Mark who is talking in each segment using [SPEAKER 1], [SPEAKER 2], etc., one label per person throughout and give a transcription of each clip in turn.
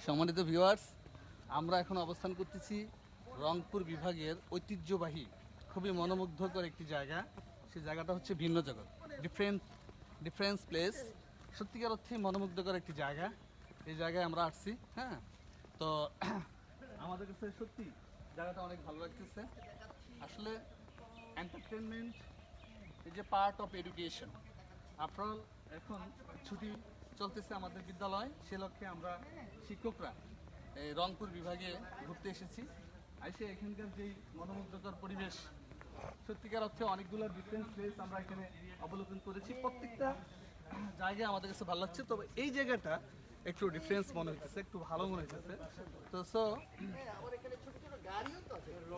[SPEAKER 1] সম্মানিত ভিউয়ার্স, আমরা এখন অবস্থান করতেছি রংপুর বিভাগের ঐতিহ্যবাহী খুবই মনোমুগ্ধকর একটি জায়গা। সেই জায়গাটা হচ্ছে ভিন্ন জগৎ, ডিফারেন্স প্লেস। সত্যিকার অর্থে মনোমুগ্ধকর একটি জায়গা। এই জায়গায় আমরা আসছি। হ্যাঁ, তো আমাদের কাছে সত্যি জায়গাটা অনেক ভালো লাগতেছে। আসলে entertainment is a part of education. After এখন ছুটি চলতেছে আমাদের বিদ্যালয়, সে লক্ষ্যে আমরা শিক্ষকরা এই রংপুর বিভাগে ঘুরতে এসেছি। এসে এখানকার যেই মনোমুগ্ধকর পরিবেশ, সত্যিকার অর্থে অনেকগুলো ডিফারেন্স প্লেস আমরা এখানে অবলোকন করেছি। প্রত্যেকটা জায়গা আমাদের কাছে ভালো লাগছে, তবে এই জায়গাটা একটু ডিফারেন্স মনে হইতেছে, একটু ভালো মনে হইতেছে। তো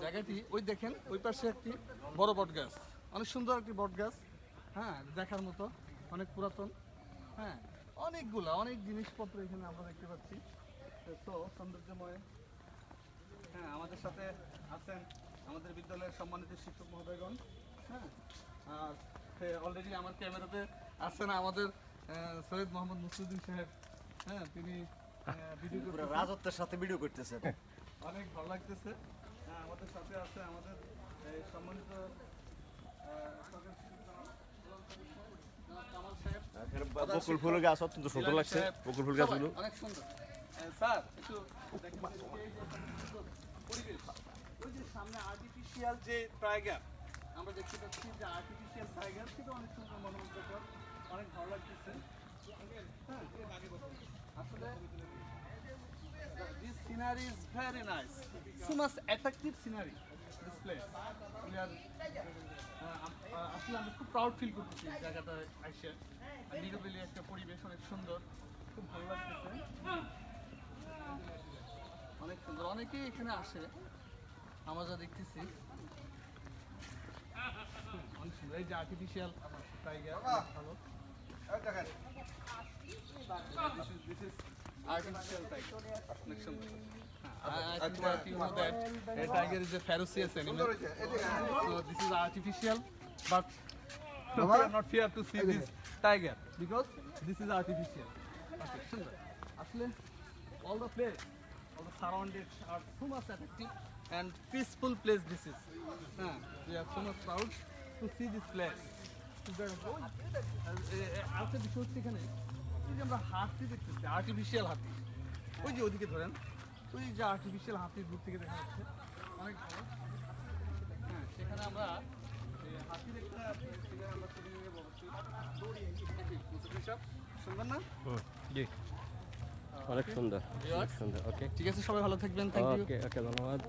[SPEAKER 1] জায়গাটি ওই দেখেন, ওই পাশে একটি বড় বট গাছ, অনেক সুন্দর একটি বট গাছ। হ্যাঁ, দেখার মতো, অনেক পুরাতন। হ্যাঁ, অনেক জিনিসপত্র এখানে আমরা দেখতে পাচ্ছি। তো সৌন্দর্যময়। হ্যাঁ, আমাদের সাথে আছেন আমাদের বিদ্যালয়ের সম্মানিত শিক্ষক মহোদয়গণ। হ্যাঁ, আর অলরেডি আমার ক্যামেরাতে আছেন আমাদের সৈয়দ মোহাম্মদ মুসলিউদ্দিন সাহেব। হ্যাঁ, তিনি ভিডিও
[SPEAKER 2] রাজত্বের সাথে ভিডিও করতেছে,
[SPEAKER 1] অনেক ভালো লাগতেছে। হ্যাঁ, আমাদের সাথে আছে আমাদের সম্মানিত
[SPEAKER 2] বকুল ফুলের গাছ অত্যন্ত সুন্দর লাগছে। বকুল ফুল গাছগুলো
[SPEAKER 1] অনেক সুন্দর। স্যার, একটু পরিবেশ, ওই যে সামনে আর্টিফিশিয়াল যে টাইগার আমরা দেখতে পাচ্ছি, যে আর্টিফিশিয়াল টাইগার, সেটা অনেক সুন্দর, মনোমুগ্ধকর, অনেক ভালো লাগতেছে। হ্যাঁ, আসলে this scenery is very nice, so much attractive scenery this place. We are আসলে আমি খুব প্রাউড ফিল করতেছি জায়গাটা আইসে। নিরিবিলি একটা পরিবেশ, অনেক সুন্দর, খুব ভালো লাগতেছে, অনেক সুন্দর। অনেকেই এখানে আসে, আমরা যা দেখতেছি অনেক সুন্দর। এই যে আর্টিফিশিয়াল টাইগার, ভালো artificial tiger, অনেক সুন্দর। I think that you know that a tiger is a ferocious animal. So this is artificial, but we are not fear to see this tiger because this is artificial. Okay, সুন্দর। আসলে all the place, all the surrounded are so much attractive and peaceful place this is. We are so much proud to see this place. আরেকটা বিষয় হচ্ছে এখানে, এই যে আমরা হাতি দেখতেছি, আর্টিফিশিয়াল হাতি, ওই যে ওদিকে ধরেন, ওই যে আর্টিফিশিয়াল হাতি দূর থেকে দেখা যাচ্ছে, অনেক ভালো। হ্যাঁ, সেখানে আমরা হাতির একটা সেখানে আমরা সুন্দর না?
[SPEAKER 3] অনেক সুন্দর, অনেক সুন্দর। ওকে,
[SPEAKER 1] ঠিক আছে, সবাই ভালো থাকবেন। Thank you.
[SPEAKER 3] ওকে, ধন্যবাদ।